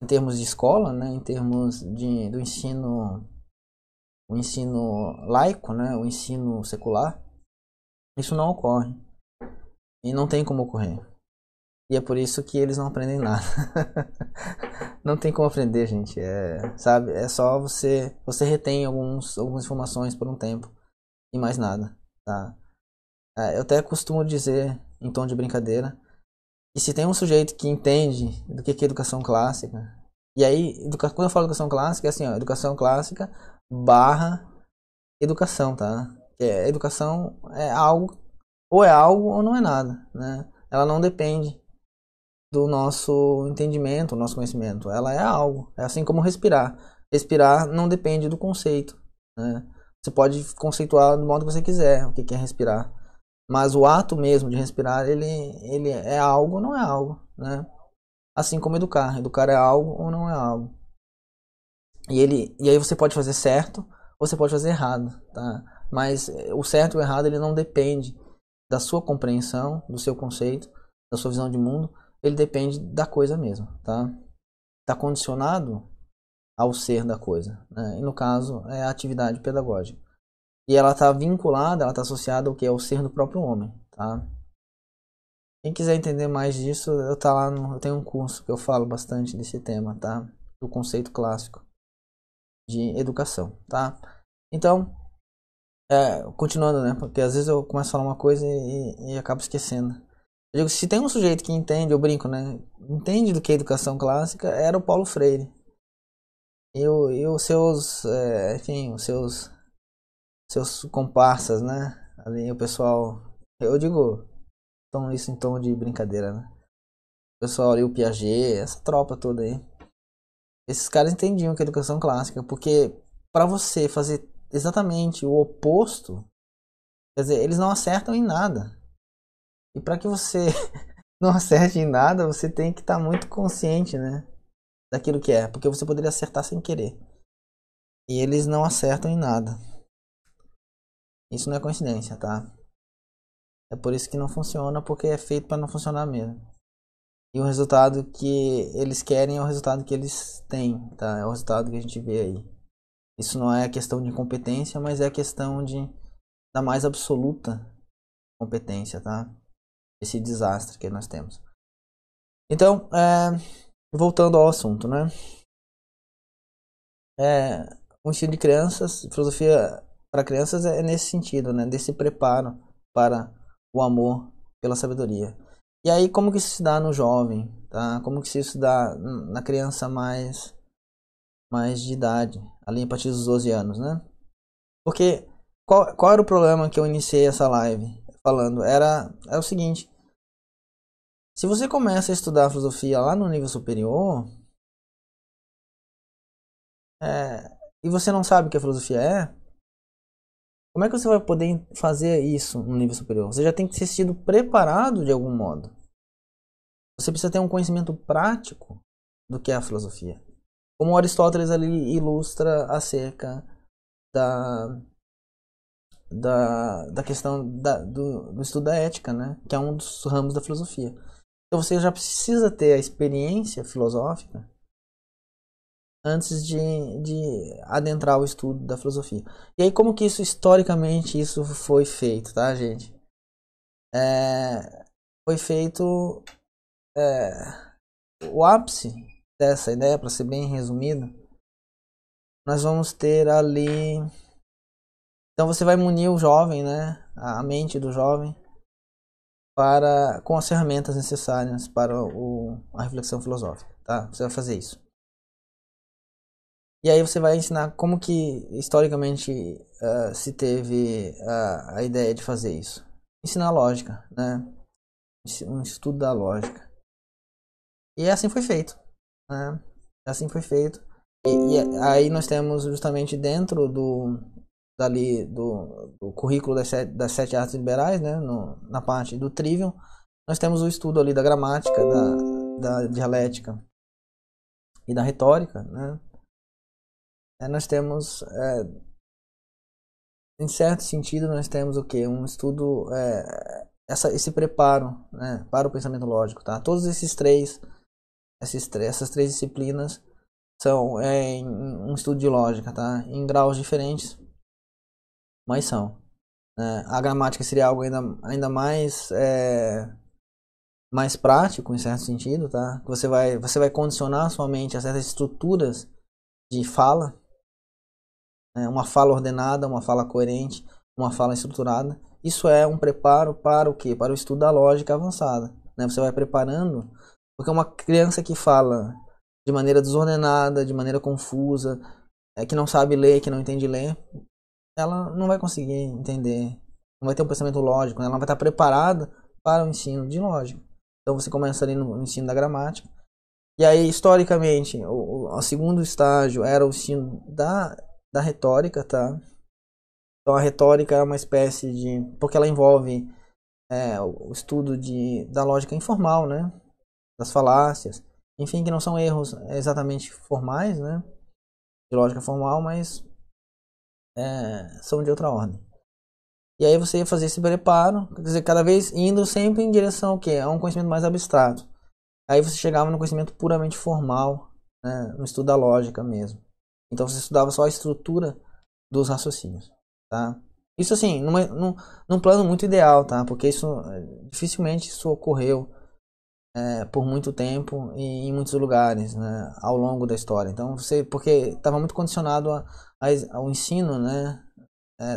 em termos de escola, né, em termos do ensino, o ensino laico, né, o ensino secular, isso não ocorre e não tem como ocorrer. E é por isso que eles não aprendem nada. Não tem como aprender, gente. Sabe, é só você retém algumas informações por um tempo e mais nada, tá? Eu até costumo dizer, em tom de brincadeira, que se tem um sujeito que entende do que é educação clássica, e aí, quando eu falo educação clássica, é assim, ó, educação clássica barra educação, tá? Educação é algo ou não é nada, né? Ela não depende do nosso entendimento, do nosso conhecimento. Ela é algo. É assim como respirar. Respirar não depende do conceito, né? Você pode conceituar do modo que você quiser o que é respirar. Mas o ato mesmo de respirar, ele é algo ou não é algo, né? Assim como educar. Educar é algo ou não é algo. E aí você pode fazer certo ou você pode fazer errado, tá? Mas o certo e o errado, ele não depende da sua compreensão, do seu conceito, da sua visão de mundo. Ele depende da coisa mesmo, tá? Tá condicionado ao ser da coisa, né? E no caso é a atividade pedagógica. E ela está vinculada, ela está associada ao que? Ao ser do próprio homem, tá? Quem quiser entender mais disso, eu tenho um curso que eu falo bastante desse tema, tá? Do conceito clássico de educação, tá? Então, continuando, né? Porque às vezes eu começo a falar uma coisa e acabo esquecendo. Eu digo, se tem um sujeito que entende, eu brinco, né? Entende do que é educação clássica, era o Paulo Freire. E os seus, enfim, os seus comparsas, né? Ali o pessoal, eu digo, isso em tom de brincadeira, né? O pessoal ali, o Piaget, essa tropa toda aí. Esses caras entendiam que é educação clássica, porque para você fazer exatamente o oposto, quer dizer, eles não acertam em nada. E para que você não acerte em nada, você tem que estar muito consciente, né? Daquilo que é, porque você poderia acertar sem querer. E eles não acertam em nada. Isso não é coincidência, tá? É por isso que não funciona, porque é feito para não funcionar mesmo. E o resultado que eles querem é o resultado que eles têm, tá? É o resultado que a gente vê aí. Isso não é questão de incompetência, mas é questão da mais absoluta competência, tá? Esse desastre que nós temos. Então, voltando ao assunto, né? O ensino de crianças, filosofia para crianças é nesse sentido, né? Desse preparo para o amor pela sabedoria. E aí, como que isso se dá no jovem, tá? Como que isso se dá na criança mais de idade, ali a partir dos 12 anos, né? Porque qual era o problema que eu iniciei essa live falando? Era o seguinte: se você começa a estudar filosofia lá no nível superior, e você não sabe o que a filosofia é, como é que você vai poder fazer isso no nível superior? Você já tem que ter sido preparado de algum modo. Você precisa ter um conhecimento prático do que é a filosofia. Como Aristóteles ali ilustra acerca da questão do estudo da ética, né? Que é um dos ramos da filosofia. Então você já precisa ter a experiência filosófica antes de adentrar o estudo da filosofia. E aí como que isso historicamente isso foi feito, tá, gente? Foi feito o ápice dessa ideia, para ser bem resumido, nós vamos ter ali. Então você vai munir o jovem, né? A mente do jovem com as ferramentas necessárias para a reflexão filosófica, tá? Você vai fazer isso. E aí você vai ensinar como que historicamente se teve a ideia de fazer isso. Ensinar lógica, né? Um estudo da lógica. E assim foi feito, né? Assim foi feito. E aí nós temos justamente dentro do currículo das sete artes liberais, né? Na parte do trivium, nós temos o estudo ali da gramática, da dialética e da retórica, né? Nós temos, em certo sentido, nós temos o quê? Um estudo, esse preparo, né, para o pensamento lógico, tá? Todos esses três essas três disciplinas são em um estudo de lógica, tá? Em graus diferentes, mas são. A gramática seria algo ainda mais mais prático em certo sentido, tá? Você vai condicionar sua mente a certas estruturas de fala, né? Uma fala ordenada, uma fala coerente, uma fala estruturada. Isso é um preparo para o quê? Para o estudo da lógica avançada, né? Você vai preparando, porque uma criança que fala de maneira desordenada, de maneira confusa, que não sabe ler, que não entende ler, ela não vai conseguir entender, não vai ter um pensamento lógico, né? Ela não vai estar preparada para o ensino de lógica. Então você começa ali no ensino da gramática. E aí, historicamente, o segundo estágio era o ensino da retórica, tá? Então a retórica é uma espécie de... porque ela envolve o estudo da lógica informal, né? Das falácias. Enfim, que não são erros exatamente formais, né? De lógica formal, mas são de outra ordem. E aí você ia fazer esse preparo, quer dizer, cada vez indo sempre em direção ao quê? A um conhecimento mais abstrato. Aí você chegava no conhecimento puramente formal, né? No estudo da lógica mesmo. Então você estudava só a estrutura dos raciocínios, tá? Isso assim, num plano muito ideal, tá? Porque dificilmente isso ocorreu por muito tempo e em muitos lugares, né? Ao longo da história. Então porque estava muito condicionado ao ensino, né?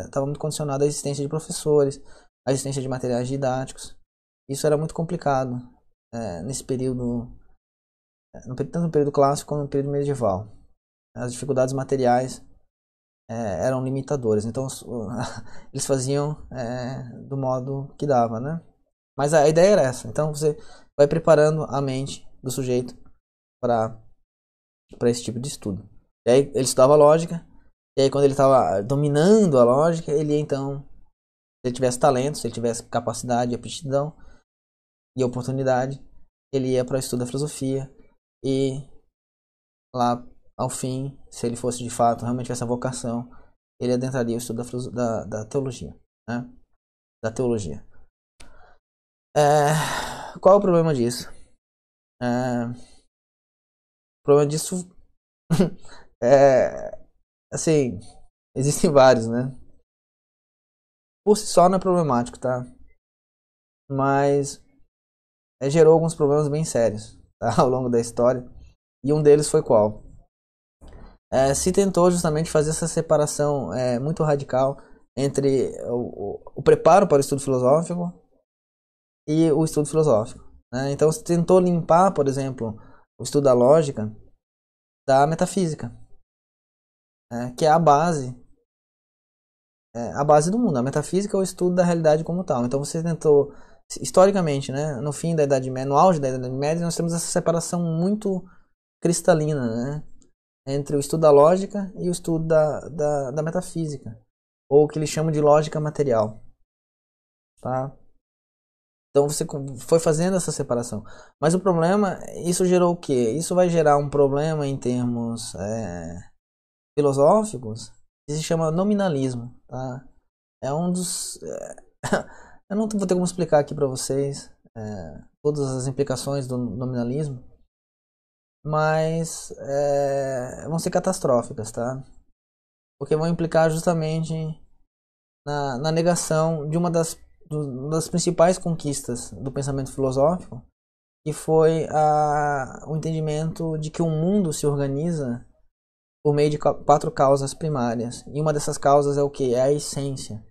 Estava muito condicionado à existência de professores, à existência de materiais didáticos. Isso era muito complicado nesse período, tanto no período clássico quanto no período medieval. As dificuldades materiais eram limitadoras, então eles faziam do modo que dava, né? Mas a ideia era essa. Então você vai preparando a mente do sujeito para esse tipo de estudo. E aí ele estudava lógica. E aí quando ele estava dominando a lógica, ele ia então, se ele tivesse talento, se ele tivesse capacidade, aptidão e oportunidade, ele ia para o estudo da filosofia. E lá ao fim, se ele fosse de fato realmente essa vocação, ele adentraria o estudo da teologia, né? Da teologia. Qual é o problema disso? O problema disso assim, existem vários, né? Por si só não é problemático, tá? Mas gerou alguns problemas bem sérios, tá? Ao longo da história. E um deles foi qual? Se tentou justamente fazer essa separação muito radical entre o preparo para o estudo filosófico e o estudo filosófico, né? Então se tentou limpar, por exemplo, o estudo da lógica da metafísica, que é a base do mundo. A metafísica é o estudo da realidade como tal. Então você tentou, historicamente, né, no fim da Idade Média, no auge da Idade Média, nós temos essa separação muito cristalina, né, entre o estudo da lógica e o estudo da metafísica, ou o que eles chamam de lógica material, tá? Então você foi fazendo essa separação. Mas o problema, isso gerou o quê? Isso vai gerar um problema em termos filosóficos, que se chama nominalismo, tá? É um dos... eu não vou ter como explicar aqui para vocês todas as implicações do nominalismo, mas vão ser catastróficas, tá? Porque vão implicar justamente na negação de uma das principais conquistas do pensamento filosófico, que foi o entendimento de que o mundo se organiza por meio de 4 causas primárias. E uma dessas causas é o que? É a essência.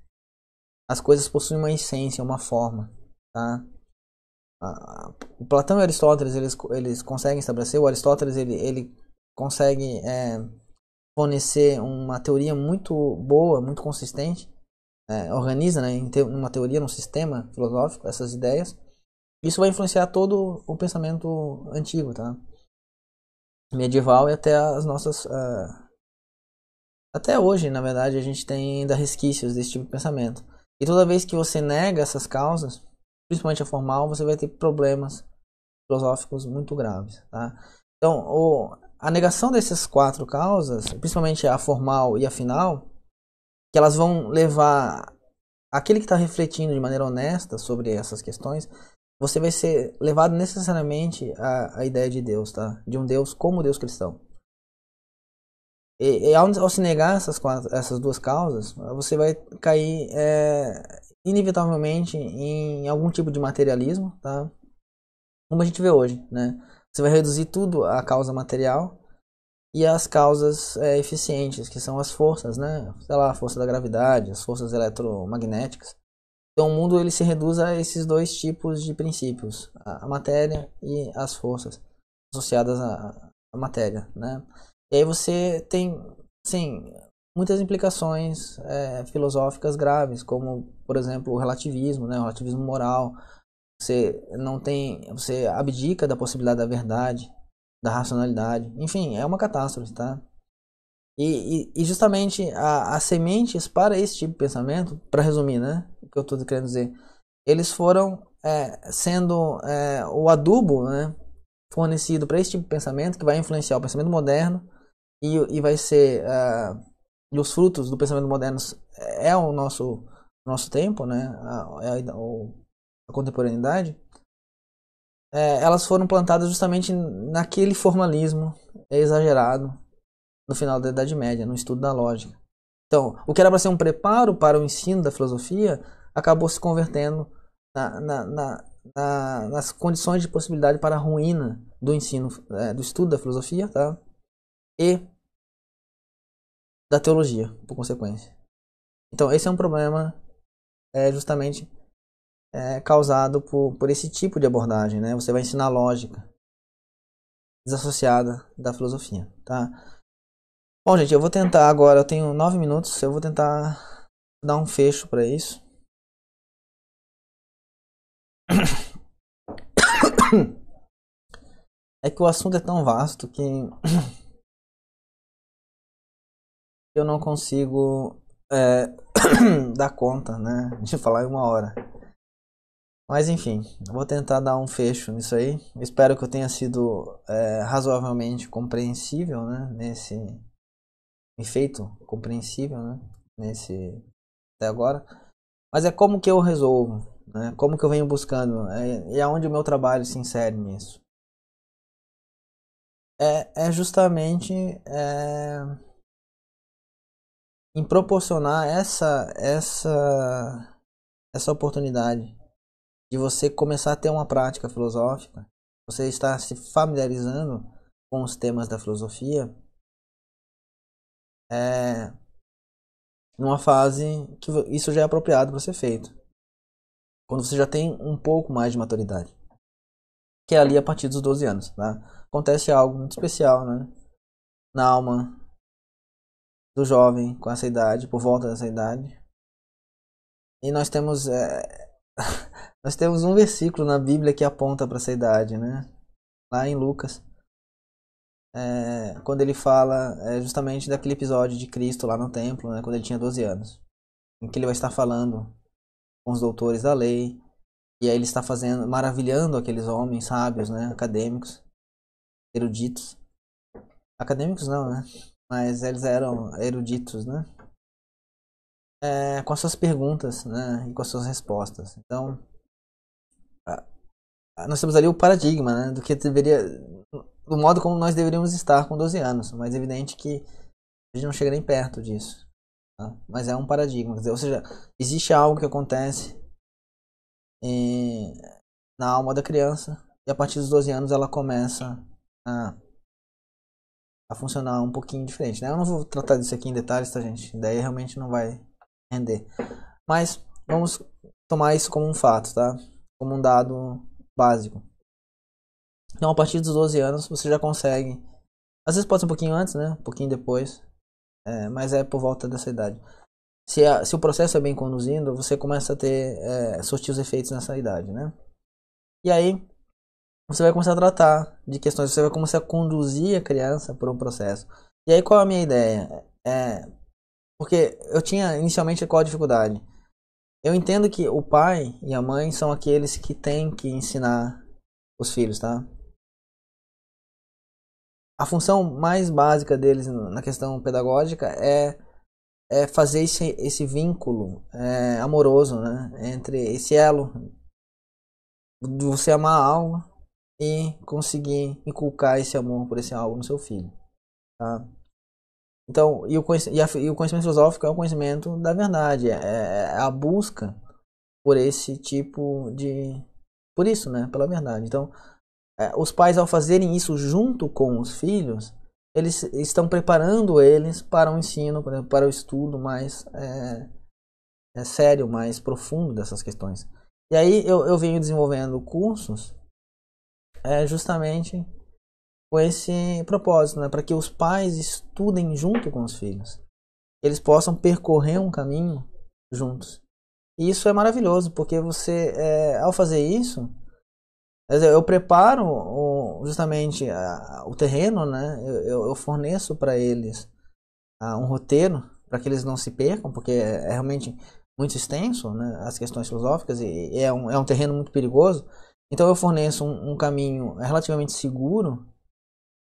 As coisas possuem uma essência, uma forma, tá? O Platão e Aristóteles eles conseguem estabelecer. O Aristóteles ele consegue fornecer uma teoria muito boa, muito consistente, organiza, né, uma teoria, num sistema filosófico, essas ideias. Isso vai influenciar todo o pensamento antigo, tá? Medieval e até as nossas... até hoje, na verdade, a gente tem ainda resquícios desse tipo de pensamento. E toda vez que você nega essas causas, principalmente a formal, você vai ter problemas filosóficos muito graves, tá? Então, a negação dessas 4 causas, principalmente a formal e a final, que elas vão levar aquele que está refletindo de maneira honesta sobre essas questões, você vai ser levado necessariamente à ideia de Deus, tá? De um Deus como Deus cristão. E ao se negar essas duas causas, você vai cair inevitavelmente em algum tipo de materialismo, tá? Como a gente vê hoje, né? Você vai reduzir tudo à causa material e às causas eficientes, que são as forças, né? Sei lá, a força da gravidade, as forças eletromagnéticas. Então o mundo ele se reduz a esses dois tipos de princípios, a matéria e as forças associadas à matéria, né? E aí você tem, sim, muitas implicações filosóficas graves, como, por exemplo, o relativismo, né? O relativismo moral. Você não tem, você abdica da possibilidade da verdade, da racionalidade. Enfim, é uma catástrofe, tá? E justamente as sementes para esse tipo de pensamento, para resumir, né? O que eu estou querendo dizer, eles foram sendo o adubo, né? Fornecido para esse tipo de pensamento que vai influenciar o pensamento moderno e vai ser e os frutos do pensamento moderno é o nosso tempo, né? A contemporaneidade. Elas foram plantadas justamente naquele formalismo exagerado no final da Idade Média, no estudo da lógica. Então, o que era para ser um preparo para o ensino da filosofia acabou se convertendo nas condições de possibilidade para a ruína do ensino, do estudo da filosofia, tá? E da teologia, por consequência. Então, esse é um problema justamente causado por esse tipo de abordagem, né? Você vai ensinar lógica desassociada da filosofia, tá? Bom, gente, eu vou tentar agora, eu tenho 9 minutos, eu vou tentar dar um fecho para isso. É que o assunto é tão vasto que eu não consigo dar conta, né, de falar em 1 hora. Mas enfim, vou tentar dar um fecho nisso aí. Espero que eu tenha sido razoavelmente compreensível, né, feito compreensível, né, até agora. Mas é como que eu resolvo, né, como que eu venho buscando, e aonde o meu trabalho se insere nisso. É justamente em proporcionar essa oportunidade de você começar a ter uma prática filosófica, você está se familiarizando com os temas da filosofia, numa fase que isso já é apropriado para ser feito, quando você já tem um pouco mais de maturidade, que é ali a partir dos 12 anos, tá? Acontece algo muito especial, né, na alma do jovem com essa idade, por volta dessa idade, e nós temos nós temos um versículo na Bíblia que aponta para essa idade, né? Lá em Lucas, quando ele fala justamente daquele episódio de Cristo lá no templo, né? Quando ele tinha 12 anos, em que ele vai estar falando com os doutores da lei, e aí ele está maravilhando aqueles homens sábios, né? Acadêmicos, eruditos. Acadêmicos não, né? Mas eles eram eruditos, né? Com as suas perguntas, né? E com as suas respostas. Então, nós temos ali o paradigma, né, do modo como nós deveríamos estar com 12 anos, mas é evidente que a gente não chega nem perto disso, tá? Mas é um paradigma, quer dizer, ou seja, existe algo que acontece na alma da criança e a partir dos 12 anos ela começa a funcionar um pouquinho diferente, né? Eu não vou tratar disso aqui em detalhes, tá, gente? Daí realmente não vai render. Mas vamos tomar isso como um fato, tá? Como um dado básico. Então, a partir dos 12 anos, você já consegue. Às vezes pode ser um pouquinho antes, né? Um pouquinho depois. Mas é por volta dessa idade. Se o processo é bem conduzido, você começa a ter surtir os efeitos nessa idade, né? E aí, você vai começar a tratar de questões. Você vai começar a conduzir a criança por um processo. E aí, qual é a minha ideia? Porque eu tinha inicialmente qual a dificuldade? Eu entendo que o pai e a mãe são aqueles que têm que ensinar os filhos, tá? A função mais básica deles na questão pedagógica é fazer esse vínculo amoroso, né, entre esse elo de você amar algo e conseguir inculcar esse amor por esse algo no seu filho, tá? Então, e o conhecimento filosófico é o conhecimento da verdade, é a busca por esse tipo de... Por isso, né? Pela verdade. Então, os pais, ao fazerem isso junto com os filhos, eles estão preparando eles para o ensino, para o estudo mais sério, mais profundo dessas questões. E aí eu venho desenvolvendo cursos justamente com esse propósito, né? Para que os pais estudem junto com os filhos. Eles possam percorrer um caminho juntos. E isso é maravilhoso, porque você, ao fazer isso, eu preparo justamente o terreno, né? Eu forneço para eles um roteiro para que eles não se percam, porque é realmente muito extenso, né? As questões filosóficas e é um terreno muito perigoso. Então eu forneço um caminho relativamente seguro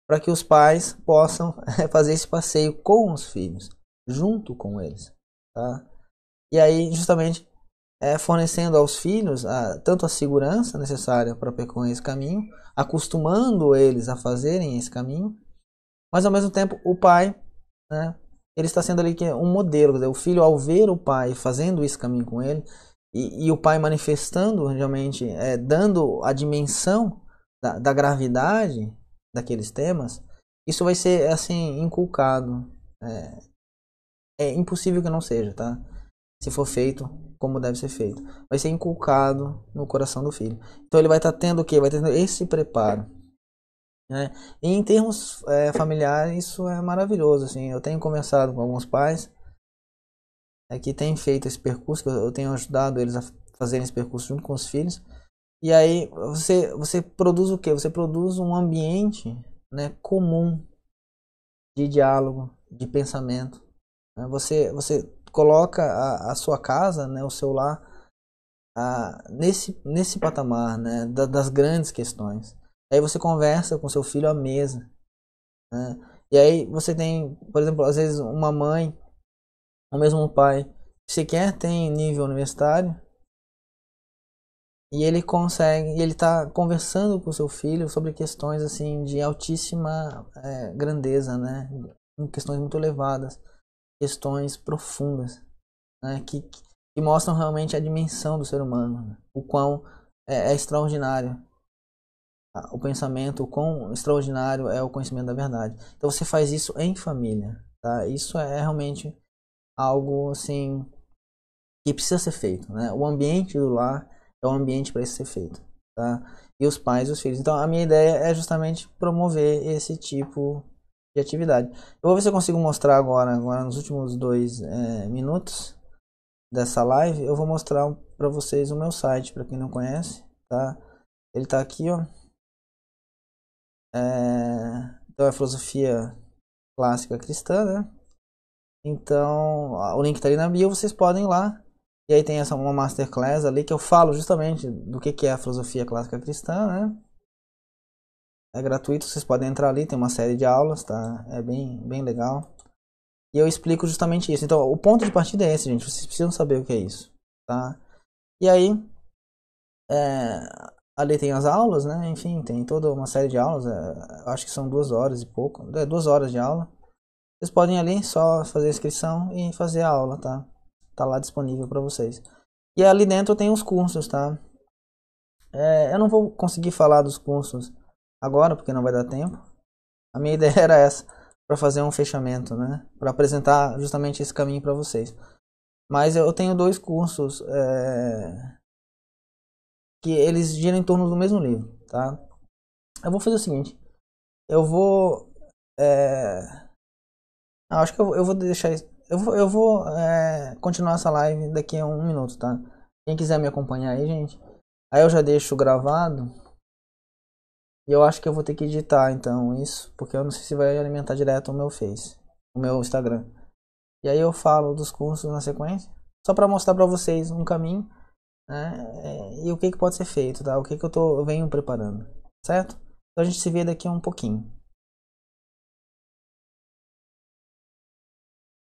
para que os pais possam fazer esse passeio com os filhos, junto com eles, tá? E aí justamente fornecendo aos filhos tanto a segurança necessária para percorrer esse caminho, acostumando eles a fazerem esse caminho, mas ao mesmo tempo o pai, né, ele está sendo ali um modelo, o filho, ao ver o pai fazendo esse caminho com ele, e o pai manifestando realmente, dando a dimensão da gravidade daqueles temas, isso vai ser assim inculcado. É impossível que não seja, tá? Se for feito como deve ser feito, vai ser inculcado no coração do filho. Então ele vai estar tendo o quê? Vai tendo esse preparo, né? E em termos familiares, isso é maravilhoso, assim. Eu tenho conversado com alguns pais que têm feito esse percurso, que eu tenho ajudado eles a fazerem esse percurso junto com os filhos. E aí você produz o quê? Você produz um ambiente, né, comum de diálogo, de pensamento, né? Você coloca a sua casa, né, o seu lar, nesse patamar, né, das grandes questões. Aí você conversa com seu filho à mesa, né? E aí você tem, por exemplo, às vezes uma mãe, ou mesmo um pai, sequer tem nível universitário, e ele consegue, ele está conversando com seu filho sobre questões assim de altíssima grandeza, né? Questões muito elevadas, questões profundas, né? Que mostram realmente a dimensão do ser humano, né? O quão é extraordinário o pensamento, o quão extraordinário é o conhecimento da verdade. Então você faz isso em família, tá? Isso é realmente algo assim que precisa ser feito, né? O ambiente do lar é um ambiente para isso ser feito, tá? E os pais e os filhos. Então a minha ideia é justamente promover esse tipo de atividade. Eu vou ver se eu consigo mostrar agora nos últimos 2 minutos dessa live, eu vou mostrar para vocês o meu site, para quem não conhece, tá? Ele tá aqui, ó. Então é filosofia clássica cristã, né? Então o link tá ali na bio, vocês podem ir lá. E aí tem uma masterclass ali que eu falo justamente do que é a filosofia clássica cristã, né? É gratuito, vocês podem entrar ali, tem uma série de aulas, tá? É bem legal. E eu explico justamente isso. Então, o ponto de partida é esse, gente. Vocês precisam saber o que é isso, tá? E aí, ali tem as aulas, né? Enfim, tem toda uma série de aulas. Acho que são 2 horas e pouco. 2 horas de aula. Vocês podem ir ali só fazer a inscrição e fazer a aula, tá? Tá lá disponível para vocês. E ali dentro tem os cursos, tá? Eu não vou conseguir falar dos cursos agora, porque não vai dar tempo. A minha ideia era essa, para fazer um fechamento, né? Para apresentar justamente esse caminho para vocês. Mas eu tenho 2 cursos que eles giram em torno do mesmo livro, tá? Eu vou fazer o seguinte, eu vou acho que eu vou deixar isso. Eu vou continuar essa live daqui a 1 minuto, tá? Quem quiser me acompanhar aí, gente. Aí eu já deixo gravado. E eu acho que eu vou ter que editar, então, isso. Porque eu não sei se vai alimentar direto o meu Face. O meu Instagram. E aí eu falo dos cursos na sequência. Só para mostrar para vocês um caminho, né? E o que pode ser feito, tá? O que eu venho preparando. Certo? Então a gente se vê daqui a um pouquinho.